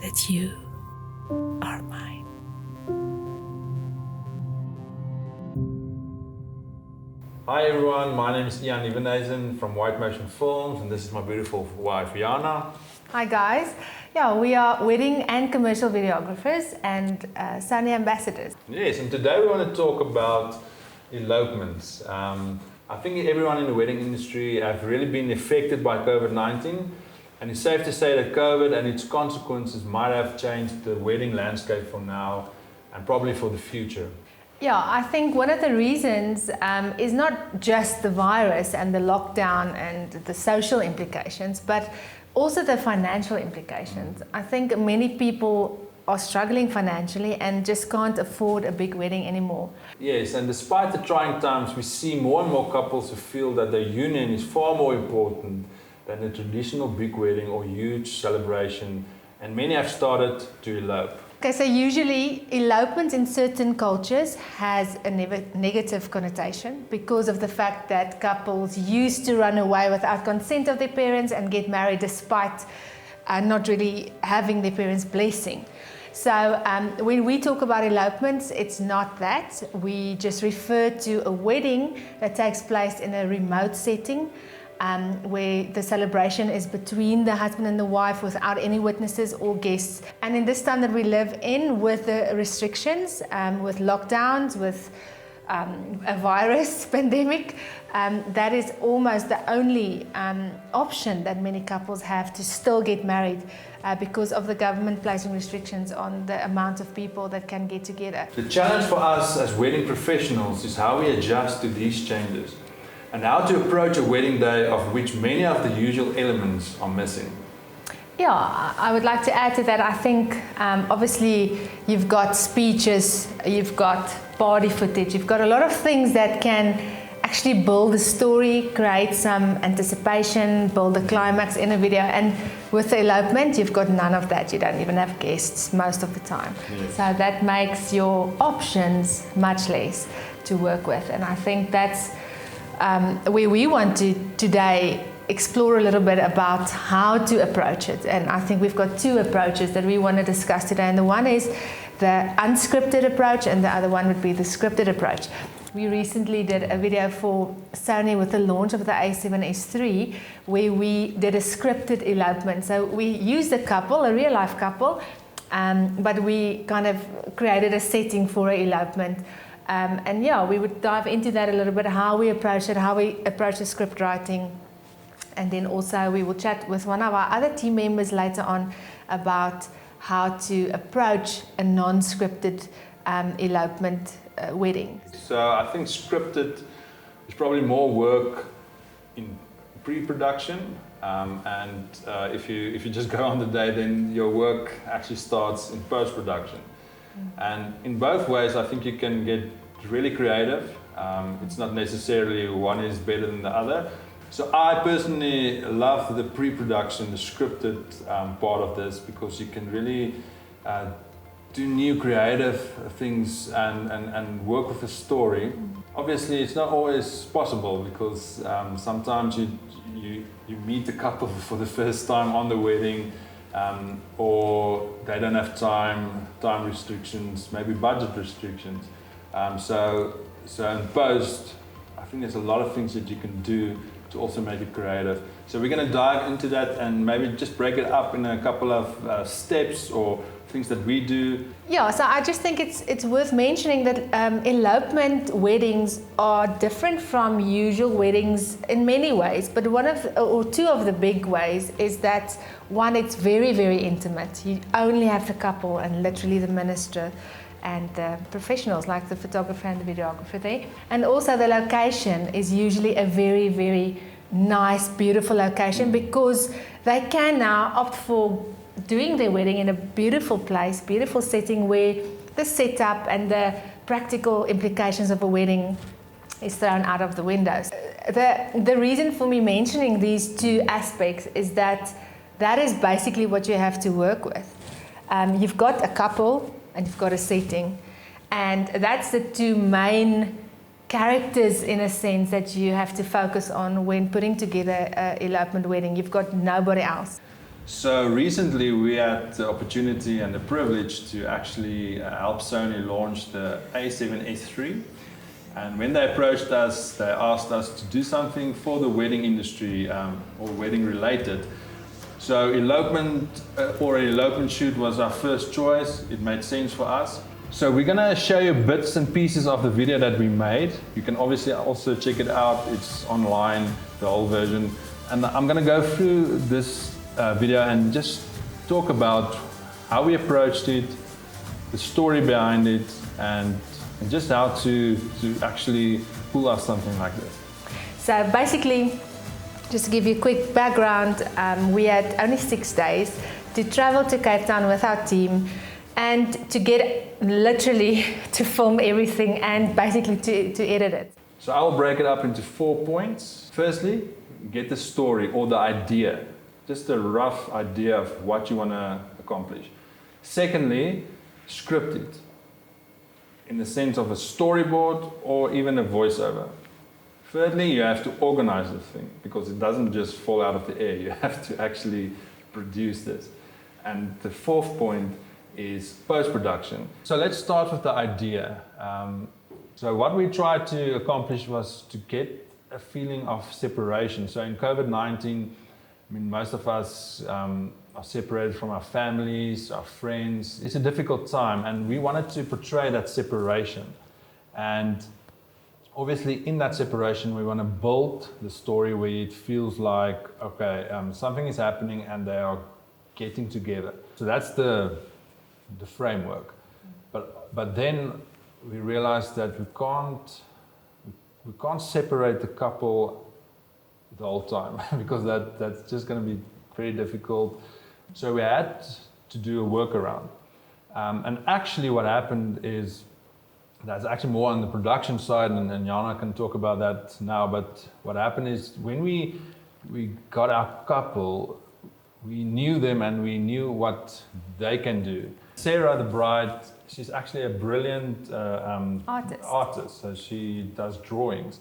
that you are mine. Hi everyone, my name is Nieuwenhuizen from White Motion Films, and this is my beautiful wife Jana. Hi guys, we are wedding and commercial videographers and Sony ambassadors. Yes, and today we want to talk about elopements. I think everyone in the wedding industry have really been affected by COVID-19, and it's safe to say that COVID and its consequences might have changed the wedding landscape for now and probably for the future. Yeah, I think one of the reasons is not just the virus and the lockdown and the social implications, but also the financial implications. I think many people are struggling financially and just can't afford a big wedding anymore. Yes, and despite the trying times, we see more and more couples who feel that their union is far more important than a traditional big wedding or huge celebration, and many have started to elope. Okay, so usually elopement in certain cultures has a negative connotation because of the fact that couples used to run away without consent of their parents and get married despite not really having their parents' blessing. So when we talk about elopements, it's not that. We just refer to a wedding that takes place in a remote setting, where the celebration is between the husband and the wife without any witnesses or guests. And in this time that we live in, with the restrictions, with lockdowns, with a virus pandemic, that is almost the only option that many couples have to still get married because of the government placing restrictions on the amount of people that can get together. The challenge for us as wedding professionals is how we adjust to these changes, and how to approach a wedding day of which many of the usual elements are missing. Yeah, I would like to add to that. I think obviously you've got speeches, you've got party footage, you've got a lot of things that can actually build a story, create some anticipation, build a climax in a video. And with the elopement, you've got none of that. You don't even have guests most of the time. Yes. So that makes your options much less to work with. And I think that's where we want to today explore a little bit about how to approach it. And I think we've got two approaches that we want to discuss today. And the one is the unscripted approach, and the other one would be the scripted approach. We recently did a video for Sony with the launch of the A7S III, where we did a scripted elopement. So we used a couple, a real life couple, but we kind of created a setting for an elopement. And yeah, we would dive into that a little bit, how we approach it, how we approach the script writing. And then also we will chat with one of our other team members later on about how to approach a non-scripted elopement wedding. So I think scripted is probably more work in pre-production, and if you just go on the day, then your work actually starts in post-production. And in both ways, I think you can get really creative. It's not necessarily one is better than the other. So I personally love the pre-production, the scripted part of this, because you can really do new creative things and work with a story. Obviously, it's not always possible because sometimes you meet a couple for the first time on the wedding, or they don't have time restrictions, maybe budget restrictions. So in post, I think there's a lot of things that you can do to also make it creative. So we're going to dive into that and maybe just break it up in a couple of steps or things that we do. Yeah, so I just think it's worth mentioning that elopement weddings are different from usual weddings in many ways, but two of the big ways is that one, it's very, very intimate. You only have the couple and literally the minister and the professionals like the photographer and the videographer there. And also the location is usually a very, very nice, beautiful location, because they can now opt for doing their wedding in a beautiful place, beautiful setting, where the setup and the practical implications of a wedding is thrown out of the windows. The reason for me mentioning these two aspects is that is basically what you have to work with. You've got a couple and you've got a setting, and that's the two main characters, in a sense, that you have to focus on when putting together an elopement wedding. You've got nobody else. So recently we had the opportunity and the privilege to actually help Sony launch the A7S3. And when they approached us, they asked us to do something for the wedding industry or wedding related. So elopement or an elopement shoot was our first choice. It made sense for us. So we're gonna show you bits and pieces of the video that we made. You can obviously also check it out. It's online, the whole version. And I'm gonna go through this video and just talk about how we approached it, the story behind it, and just how to actually pull off something like this. So basically, just to give you a quick background, we had only 6 days to travel to Cape Town with our team and to get literally to film everything and basically to edit it. So I will break it up into 4 points. Firstly, get the story or the idea, just a rough idea of what you want to accomplish. Secondly, script it in the sense of a storyboard or even a voiceover. Thirdly, you have to organize the thing because it doesn't just fall out of the air. You have to actually produce this. And the fourth point is post-production. So let's start with the idea. So what we tried to accomplish was to get a feeling of separation. So in COVID-19, I mean, most of us are separated from our families, our friends. It's a difficult time, and we wanted to portray that separation. And obviously, in that separation, we want to build the story where it feels like, okay, something is happening and they are getting together. So that's the framework. But then we realized that we can't separate the couple the whole time because that's just going to be very difficult. So we had to do a workaround. And actually what happened is, that's actually more on the production side, and Jana can talk about that now, but what happened is when we got our couple, we knew them and we knew what they can do. Sarah, the bride, she's actually a brilliant artist, so she does drawings.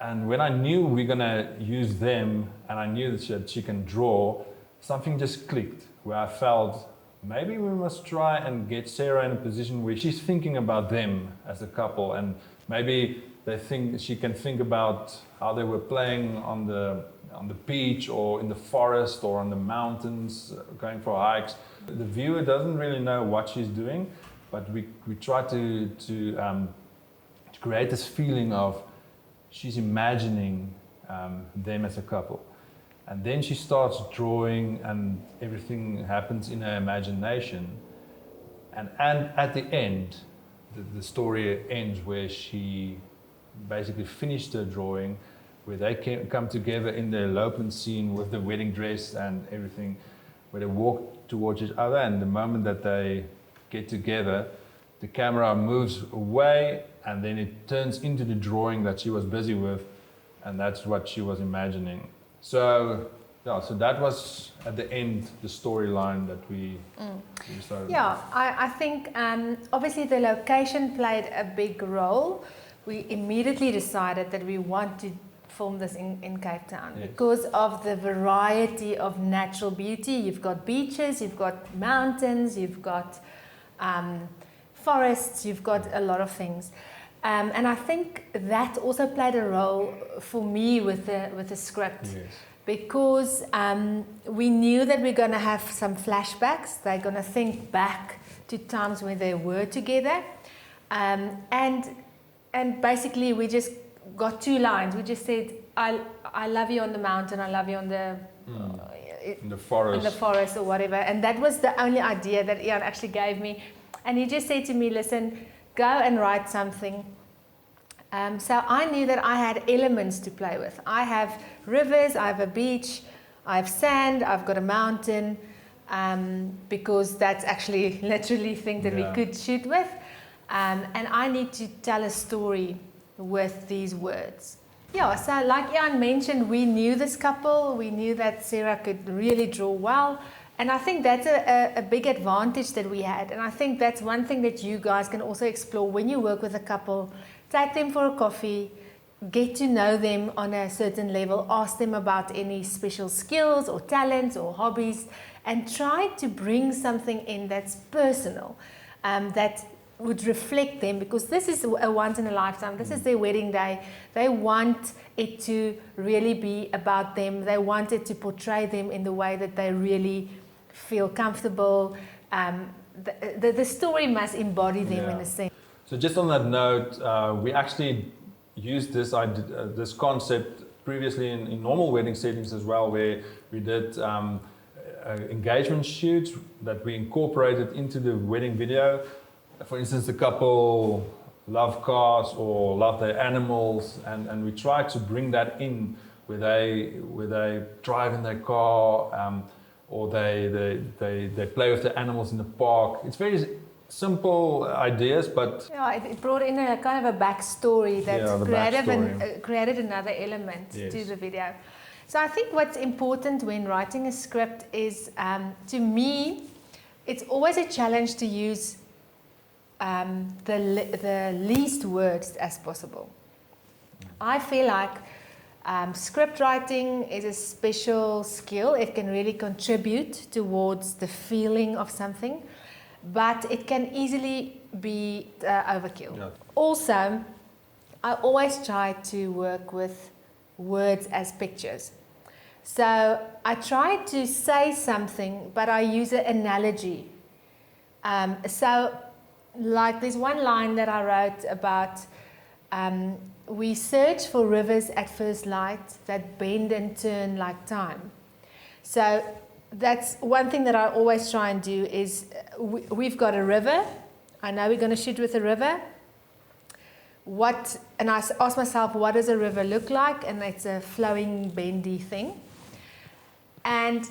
And when I knew we're gonna use them, and I knew that she can draw, something just clicked, where I felt maybe we must try and get Sarah in a position where she's thinking about them as a couple, and maybe she can think about how they were playing on the beach or in the forest or on the mountains, going for hikes. The viewer doesn't really know what she's doing, but we try to create this feeling of she's imagining them as a couple. And then she starts drawing and everything happens in her imagination. And at the end, the story ends where she basically finished her drawing, where they come together in the elopement scene with the wedding dress and everything, where they walk towards each other, and the moment that they get together, the camera moves away and then it turns into the drawing that she was busy with, and that's what she was imagining. So, yeah, so that was at the end the storyline that we started. Yeah, I think obviously the location played a big role. We immediately decided that we want to film this in Cape Town, yes, because of the variety of natural beauty. You've got beaches, you've got mountains, you've got forests, you've got a lot of things. And I think that also played a role for me with the script, yes, because we knew that we're going to have some flashbacks. They're going to think back to times when they were together, and basically we just got 2 lines. We just said, "I love you on the mountain. I love you on the in the forest or whatever." And that was the only idea that Ian actually gave me. And he just said to me, "Listen, go and write something." So I knew that I had elements to play with. I have rivers, I have a beach, I have sand, I've got a mountain, because that's actually literally thing that we could shoot with. And I need to tell a story with these words. Yeah, so like Ian mentioned, we knew this couple, we knew that Sarah could really draw well. And I think that's a big advantage that we had. And I think that's one thing that you guys can also explore when you work with a couple. Take them for a coffee, get to know them on a certain level, ask them about any special skills or talents or hobbies, and try to bring something in that's personal, that would reflect them, because this is a once in a lifetime. This is their wedding day. They want it to really be about them. They want it to portray them in the way that they really feel comfortable. The story must embody them in a sense. So just on that note, we actually used this concept previously in normal wedding settings as well, where we did engagement shoots that we incorporated into the wedding video. For instance, the couple love cars or love their animals, and we try to bring that in where they drive in their car, or they play with the animals in the park. It's very simple ideas, but it brought in a kind of a backstory that created another element to the video. So I think what's important when writing a script is, to me, it's always a challenge to use the least words as possible. I feel like script writing is a special skill. It can really contribute towards the feeling of something, but it can easily be overkill. Yeah. Also, I always try to work with words as pictures. So I try to say something, but I use an analogy. So like there's one line that I wrote about, we search for rivers at first light that bend and turn like time. So that's one thing that I always try and do is, we've got a river. I know we're going to shoot with a river. And I ask myself, what does a river look like? And it's a flowing, bendy thing. And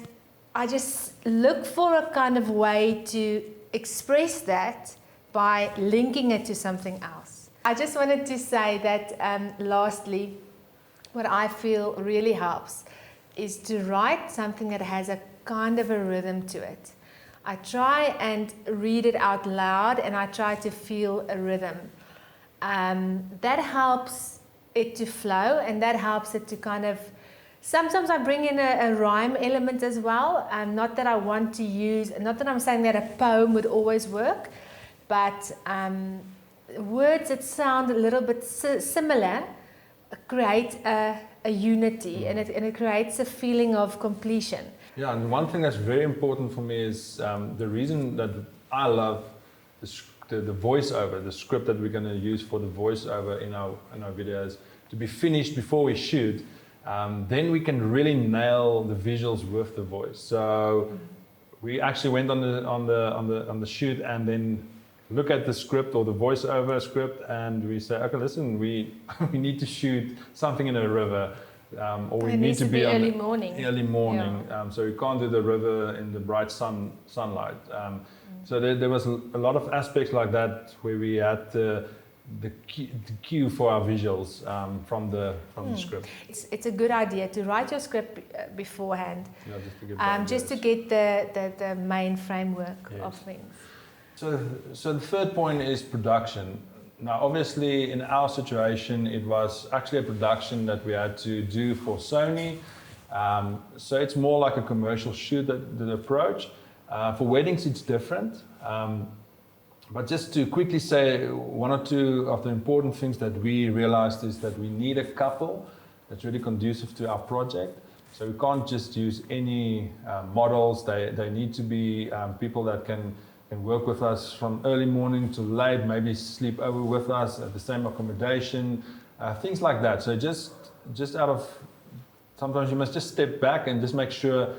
I just look for a kind of way to express that by linking it to something else. I just wanted to say that lastly, what I feel really helps is to write something that has a kind of a rhythm to it. I try and read it out loud, and I try to feel a rhythm. That helps it to flow, and that helps it to kind of, sometimes I bring in a rhyme element as well. Not that I want to use, not that I'm saying that a poem would always work, but words that sound a little bit similar create a unity, and it creates a feeling of completion. Yeah, and one thing that's very important for me is the reason that I love the voiceover, the script that we're going to use for the voiceover in our videos, to be finished before we shoot. Then we can really nail the visuals with the voice. So we actually went on the shoot and then look at the script or the voiceover script, and we say, okay, listen, we need to shoot something in a river, or we need to be early morning. Yeah. So we can't do the river in the bright sunlight. So there was a lot of aspects like that where we had the cue for our visuals from the script. It's a good idea to write your script beforehand, just to get the main framework of things. So the third point is production. Now, obviously, in our situation, it was actually a production that we had to do for Sony. So it's more like a commercial shoot, the approach. For weddings, it's different. But just to quickly say, one or two of the important things that we realized is that we need a couple that's really conducive to our project. So we can't just use any models. They need to be people that can work with us from early morning to late, maybe sleep over with us at the same accommodation, things like that. So just out of, sometimes you must just step back and just make sure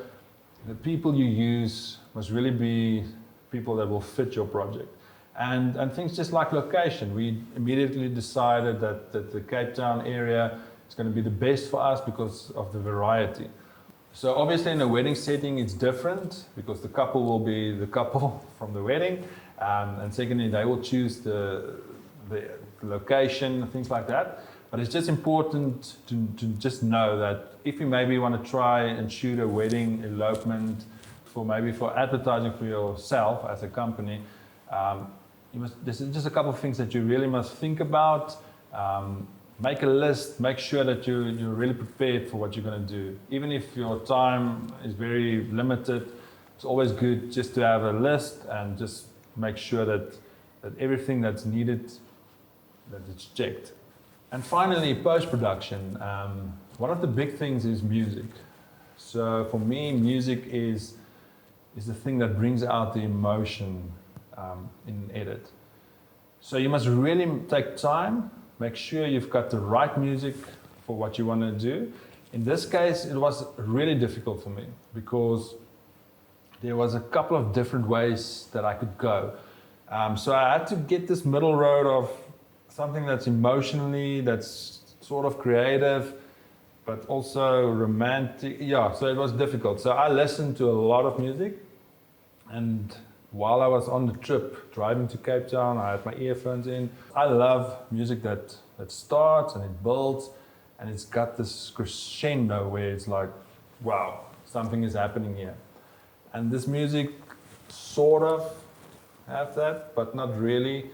the people you use must really be people that will fit your project. And things just like location. We immediately decided that the Cape Town area is going to be the best for us because of the variety. So obviously in a wedding setting it's different because the couple will be the couple from the wedding, and secondly they will choose the location, things like that. But it's just important to just know that if you maybe want to try and shoot a wedding elopement for advertising for yourself as a company, there's just a couple of things that you really must think about. make a list, make sure that you're really prepared for what you're going to do. Even if your time is very limited, it's always good just to have a list and just make sure that everything that's needed, that it's checked. And finally, post-production. One of the big things is music. So for me, music is the thing that brings out the emotion in an edit. So you must really take time, make sure you've got the right music for what you want to do. In this case, it was really difficult for me because there was a couple of different ways that I could go. So I had to get this middle road of something that's emotionally, that's sort of creative, but also romantic. Yeah, so it was difficult. So I listened to a lot of music, and while I was on the trip driving to Cape Town, I had my earphones in. I love music that starts and it builds, and it's got this crescendo where it's like, wow, something is happening here. And this music sort of have that, but not really.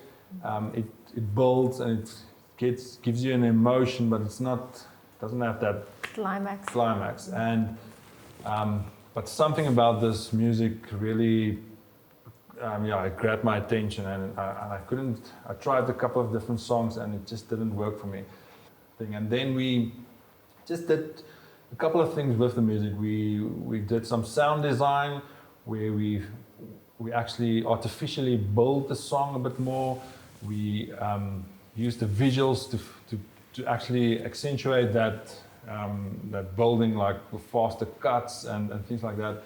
It builds and it gives you an emotion, but doesn't have that climax. And but something about this music really, it grabbed my attention, and I couldn't. I tried a couple of different songs, and it just didn't work for me. And then we just did a couple of things with the music. We did some sound design where we actually artificially built the song a bit more. We used the visuals to actually accentuate that building, like with faster cuts and things like that.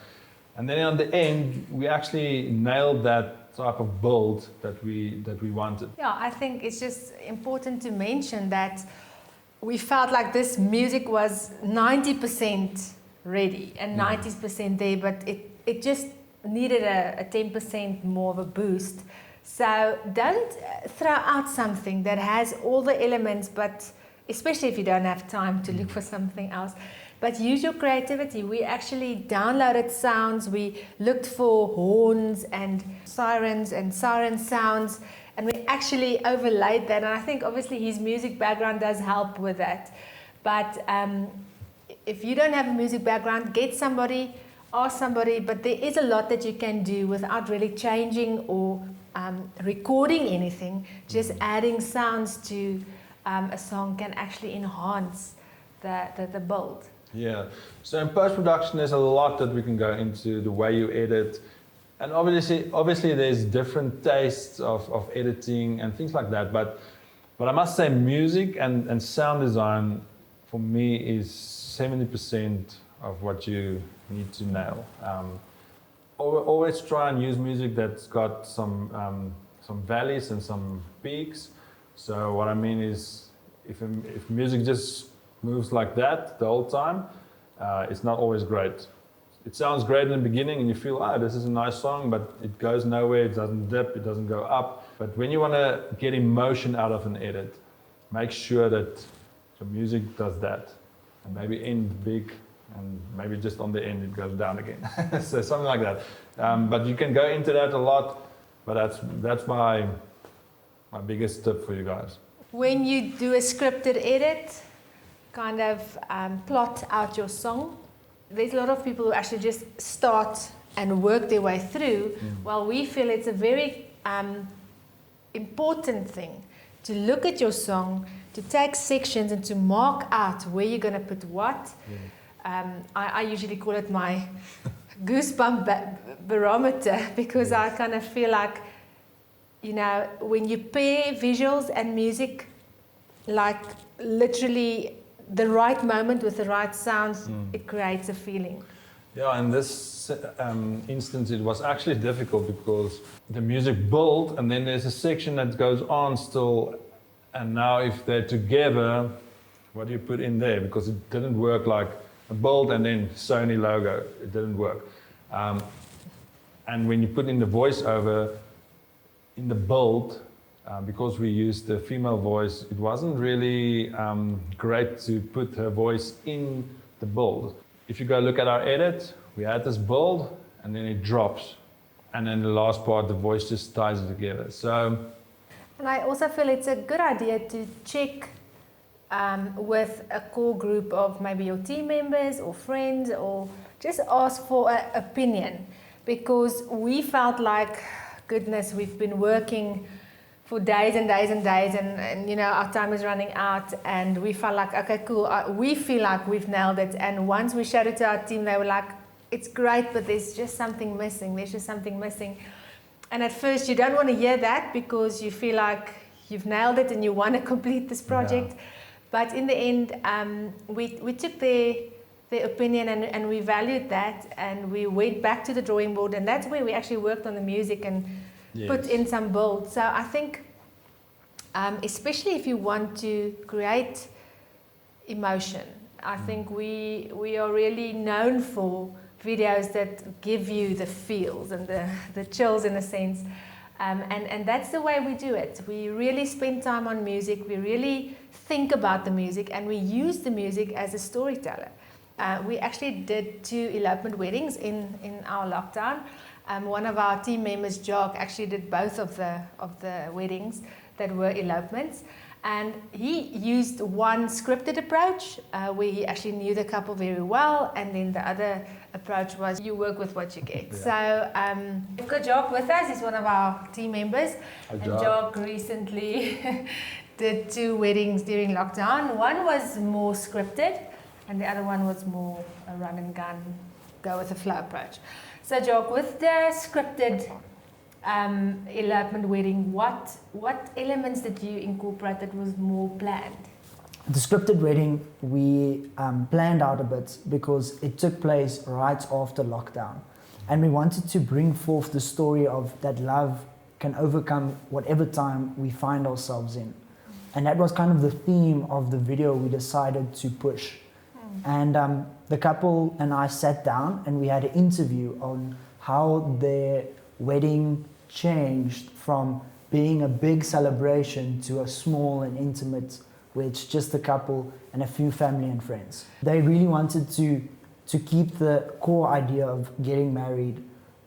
And then on the end, we actually nailed that type of build that we wanted. Yeah, I think it's just important to mention that we felt like this music was 90% ready and 90% there, but it just needed a 10% more of a boost. So don't throw out something that has all the elements, but especially if you don't have time to look for something else. But use your creativity. We actually downloaded sounds. We looked for horns and sirens and siren sounds, and we actually overlaid that. And I think obviously his music background does help with that. But if you don't have a music background, get somebody, ask somebody. But there is a lot that you can do without really changing or recording anything. Just adding sounds to a song can actually enhance the build. Yeah, so in post-production there's a lot that we can go into, the way you edit, and obviously there's different tastes of editing and things like that, but I must say music and sound design for me is 70% of what you need to nail. Always try and use music that's got some valleys and some peaks. So what I mean is, if music just moves like that the whole time, it's not always great. It sounds great in the beginning and you feel, this is a nice song, but it goes nowhere, it doesn't dip, it doesn't go up. But when you want to get emotion out of an edit, make sure that the music does that. And maybe end big, and maybe just on the end it goes down again. So something like that. But you can go into that a lot, but that's my biggest tip for you guys. When you do a scripted edit, kind of plot out your song. There's a lot of people who actually just start and work their way through. Well, we feel it's a very important thing to look at your song, to take sections and to mark out where you're going to put what. I usually call it my goosebump barometer, because I kind of feel like, when you pair visuals and music, like literally the right moment with the right sounds, it creates a feeling. Yeah, in this instance it was actually difficult because the music built and then there's a section that goes on still, and now if they're together, what do you put in there? Because it didn't work like a build and then Sony logo, it didn't work. And when you put in the voiceover in the build, because we used the female voice, it wasn't really great to put her voice in the build. If you go look at our edit, we had this build and then it drops. And then the last part, the voice just ties it together. So, and I also feel it's a good idea to check with a core group of maybe your team members or friends, or just ask for an opinion, because we felt like, goodness, we've been working for days and days and days, and you know, our time is running out, and we felt like, okay, cool, we feel like we've nailed it. And once we showed it to our team, they were like, it's great, but there's just something missing, there's just something missing. And at first you don't want to hear that, because you feel like you've nailed it and you want to complete this project. Yeah. But in the end, we took their opinion, and we valued that, and we went back to the drawing board, and that's where we actually worked on the music and put in some build. So I think, especially if you want to create emotion, I think we are really known for videos that give you the feels and the chills, in a sense. And that's the way we do it. We really spend time on music, we really think about the music, and we use the music as a storyteller. We actually did 2 elopement weddings in our lockdown. One of our team members, Jock, actually did both of the weddings that were elopements. And he used one scripted approach, where he actually knew the couple very well, and then the other approach was you work with what you get. Yeah. So we've got Jock with us. He's one of our team members. Hi, and Jock recently did 2 weddings during lockdown. One was more scripted, and the other one was more a run and gun, go with the flow approach. So Jock, with the scripted elopement wedding, what elements did you incorporate that was more planned? The scripted wedding, we planned out a bit, because it took place right after lockdown, and we wanted to bring forth the story of that love can overcome whatever time we find ourselves in. And that was kind of the theme of the video we decided to push. And the couple and I sat down, and we had an interview on how their wedding changed from being a big celebration to a small and intimate, where it's just the couple and a few family and friends. They really wanted to keep the core idea of getting married,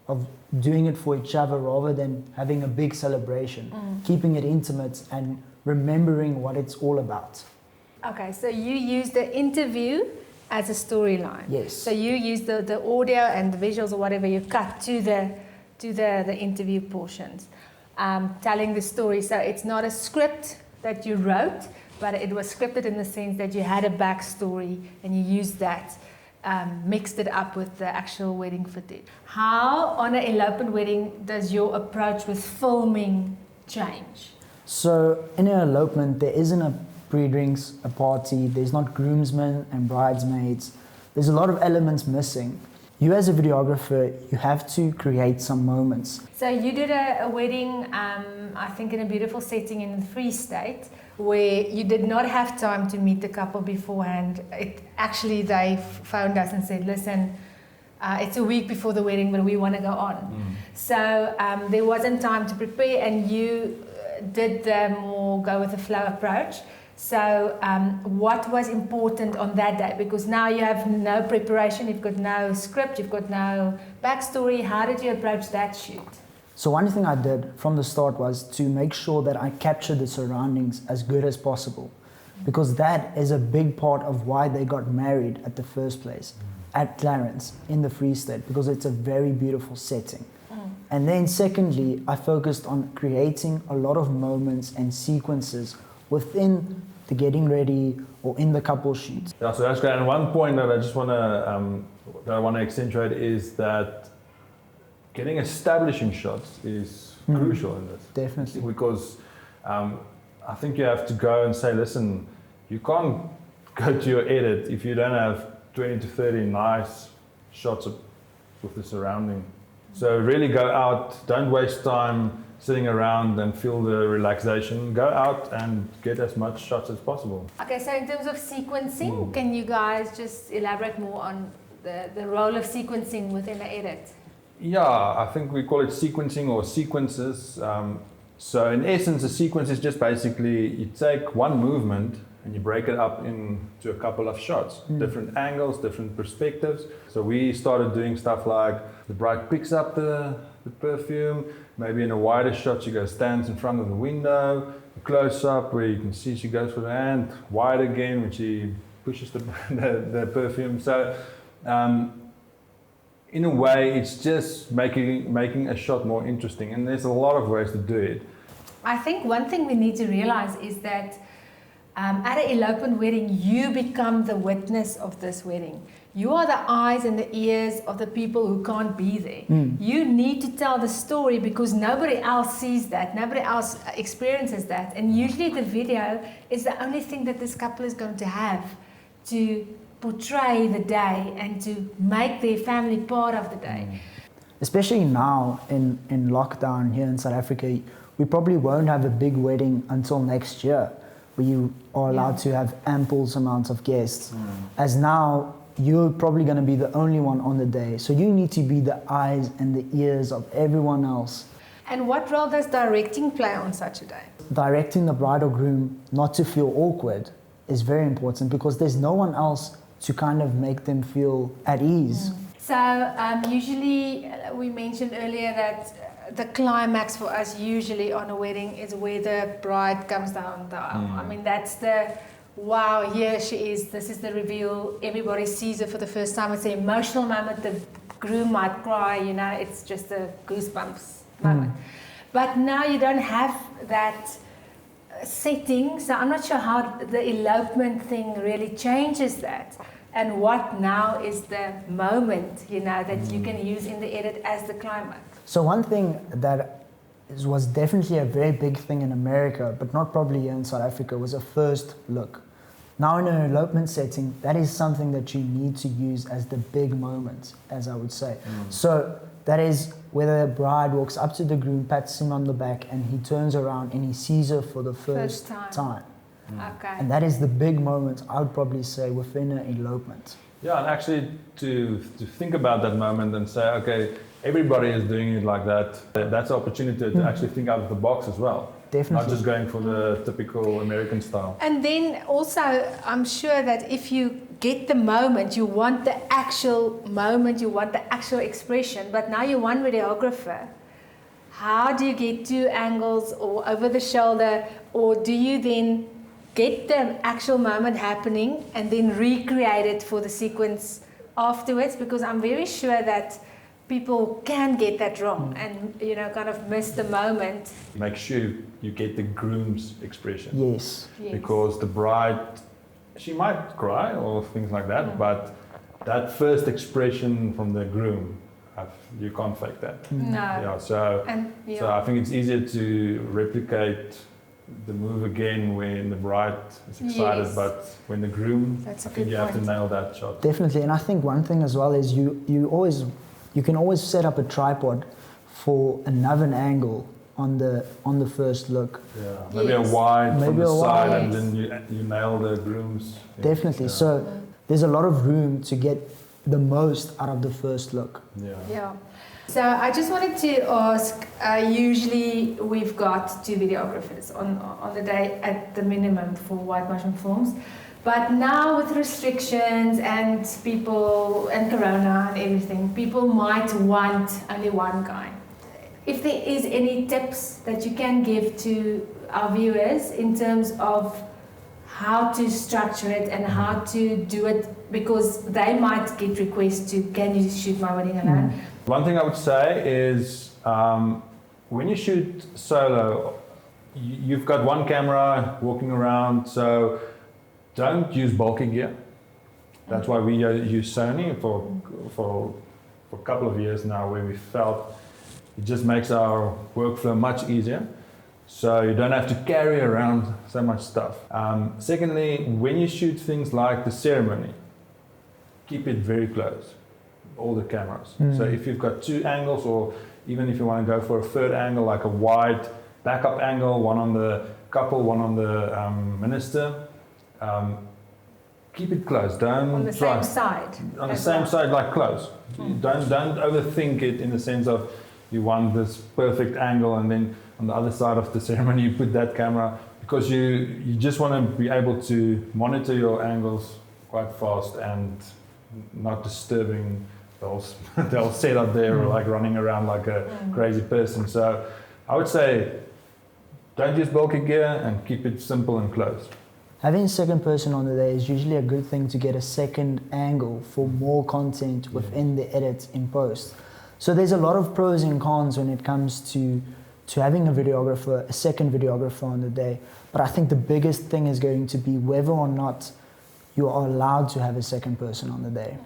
of doing it for each other rather than having a big celebration, keeping it intimate and remembering what it's all about. Okay, so you used the interview as a storyline. Yes. So you use the audio and the visuals or whatever you cut to the interview portions, telling the story. So it's not a script that you wrote, but it was scripted in the sense that you had a backstory and you used that, mixed it up with the actual wedding footage. How, on an elopement wedding, does your approach with filming change? So in an elopement, there isn't a pre-drinks, a party, there's not groomsmen and bridesmaids. There's a lot of elements missing. You as a videographer, you have to create some moments. So you did a wedding, I think in a beautiful setting in the Free State, where you did not have time to meet the couple beforehand. They phoned us and said, listen, it's a week before the wedding, but we want to go on. So there wasn't time to prepare, and you did the more go with the flow approach. So what was important on that day? Because now you have no preparation, you've got no script, you've got no backstory. How did you approach that shoot? So one thing I did from the start was to make sure that I captured the surroundings as good as possible, because that is a big part of why they got married at the first place, at Clarence in the Free State, because it's a very beautiful setting. And then secondly, I focused on creating a lot of moments and sequences within the getting ready or in the couple shoot. Yeah, so that's great. And one point that I just want to accentuate is that getting establishing shots is crucial in this. Definitely. Because I think you have to go and say, listen, you can't go to your edit if you don't have 20 to 30 nice shots with the surrounding. So really go out, don't waste time sitting around and feel the relaxation. Go out and get as much shots as possible. Okay, so in terms of sequencing, can you guys just elaborate more on the role of sequencing within the edit? Yeah, I think we call it sequencing or sequences. So in essence, a sequence is just basically you take one movement and you break it up into a couple of shots, different angles, different perspectives. So we started doing stuff like the bride picks up the perfume, maybe in a wider shot she goes stands in front of the window, the close up where you can see she goes for the hand, wide again when she pushes the perfume. So in a way, it's just making a shot more interesting, and there's a lot of ways to do it. I think one thing we need to realize is that at an elopement wedding, you become the witness of this wedding. You are the eyes and the ears of the people who can't be there. You need to tell the story because nobody else sees that, nobody else experiences that. And usually the video is the only thing that this couple is going to have to portray the day and to make their family part of the day. Especially now in lockdown here in South Africa, we probably won't have a big wedding until next year, where you are allowed to have ample amounts of guests. As now, you're probably going to be the only one on the day. So you need to be the eyes and the ears of everyone else. And what role does directing play on such a day? Directing the bride or groom not to feel awkward is very important because there's no one else to kind of make them feel at ease. So usually we mentioned earlier that the climax for us usually on a wedding is where the bride comes down the aisle. I mean, that's the, wow, here she is, this is the reveal, everybody sees her for the first time. It's an emotional moment, the groom might cry, you know, it's just a goosebumps moment. But now you don't have that setting, so I'm not sure how the elopement thing really changes that. And what now is the moment, you know, that you can use in the edit as the climax? So one thing that was definitely a very big thing in America, but not probably here in South Africa, was a first look. Now in an elopement setting, that is something that you need to use as the big moment, as I would say. So that is whether a bride walks up to the groom, pats him on the back, and he turns around and he sees her for the first time. Okay. And that is the big moment, I would probably say, within an elopement. Yeah, and actually to think about that moment and say, okay, everybody is doing it like that. That's an opportunity to actually think out of the box as well. Definitely. Not just going for the typical American style. And then also, I'm sure that if you get the moment, you want the actual moment, you want the actual expression, but now you're one videographer. How do you get two angles or over the shoulder, or do you then get the actual moment happening and then recreate it for the sequence afterwards? Because I'm very sure that people can get that wrong and, you know, kind of miss the moment. Make sure you get the groom's expression. Yes. Because the bride, she might cry or things like that, but that first expression from the groom, you can't fake that. No. Yeah, so I think it's easier to replicate the move again when the bride is excited, but when the groom, I think you have to nail that shot. Definitely, and I think one thing as well is you can always set up a tripod for another angle on the first look. Yeah, maybe a wide from the side, and then you nail the groom's. Definitely. Yeah. So there's a lot of room to get the most out of the first look. Yeah. So I just wanted to ask, usually we've got two videographers on the day at the minimum for white mushroom films. But now with restrictions and people and Corona and everything, people might want only one guy. If there is any tips that you can give to our viewers in terms of how to structure it and how to do it, because they might get requests to, can you shoot my wedding alone? One thing I would say is when you shoot solo, you've got one camera walking around, so don't use bulky gear. That's why we use Sony for a couple of years now, where we felt it just makes our workflow much easier. So you don't have to carry around so much stuff. Secondly, when you shoot things like the ceremony, keep it very close, all the cameras. So if you've got two angles, or even if you want to go for a third angle, like a wide backup angle, one on the couple, one on the minister, keep it close. Don't on the same side. On the same side, like close. Don't overthink it in the sense of you want this perfect angle, and then on the other side of the ceremony you put that camera, because you just want to be able to monitor your angles quite fast and not disturbing the whole setup there, or like running around like a crazy person. So I would say Don't use bulky gear and keep it simple and close. Having a second person on the day is usually a good thing to get a second angle for more content within the edit in post. So there's a lot of pros and cons when it comes to having a videographer, a second videographer on the day. But I think the biggest thing is going to be whether or not you are allowed to have a second person on the day.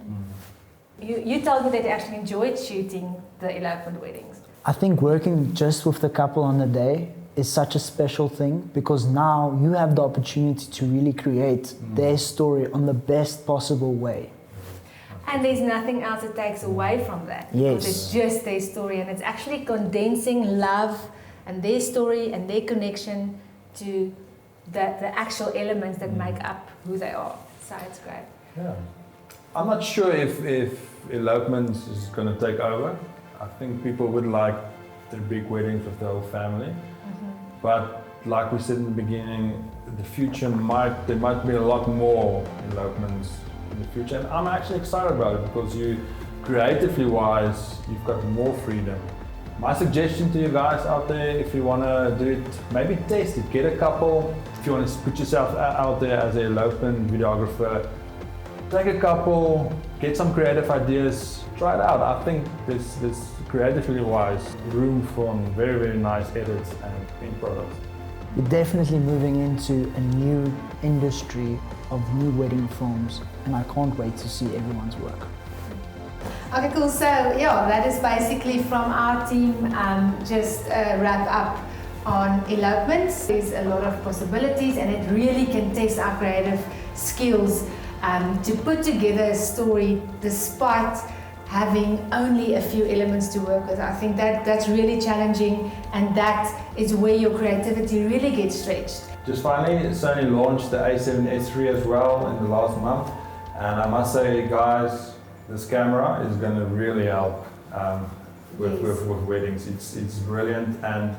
You told me that you actually enjoyed shooting the elopement weddings. I think working just with the couple on the day is such a special thing because now you have the opportunity to really create their story on the best possible way. And there's nothing else that takes away from that. Yes. Because it's just their story, and it's actually condensing love and their story and their connection to the actual elements that make up who they are. So it's great. Yeah. I'm not sure if Elopements is going to take over. I think people would like their big weddings with the whole family. But like we said in the beginning, the future there might be a lot more elopements in the future. And I'm actually excited about it because creatively wise, you've got more freedom. My suggestion to you guys out there, if you want to do it, maybe test it. Get a couple. If you want to put yourself out there as an elopement videographer, take a couple, get some creative ideas, try it out. I think there's creatively wise room for very, very nice edits and end products. We're definitely moving into a new industry of new wedding films, and I can't wait to see everyone's work. Okay, cool. So yeah, that is basically from our team. Just wrap up on elopements. There's a lot of possibilities, and it really can test our creative skills to put together a story despite having only a few elements to work with. I think that's really challenging, and that is where your creativity really gets stretched. Just finally, Sony launched the A7S III as well in the last month, and I must say, guys, this camera is going to really help with weddings. It's brilliant, and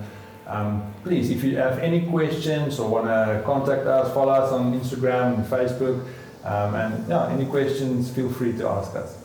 please, if you have any questions or want to contact us, follow us on Instagram and Facebook, and yeah, any questions, feel free to ask us.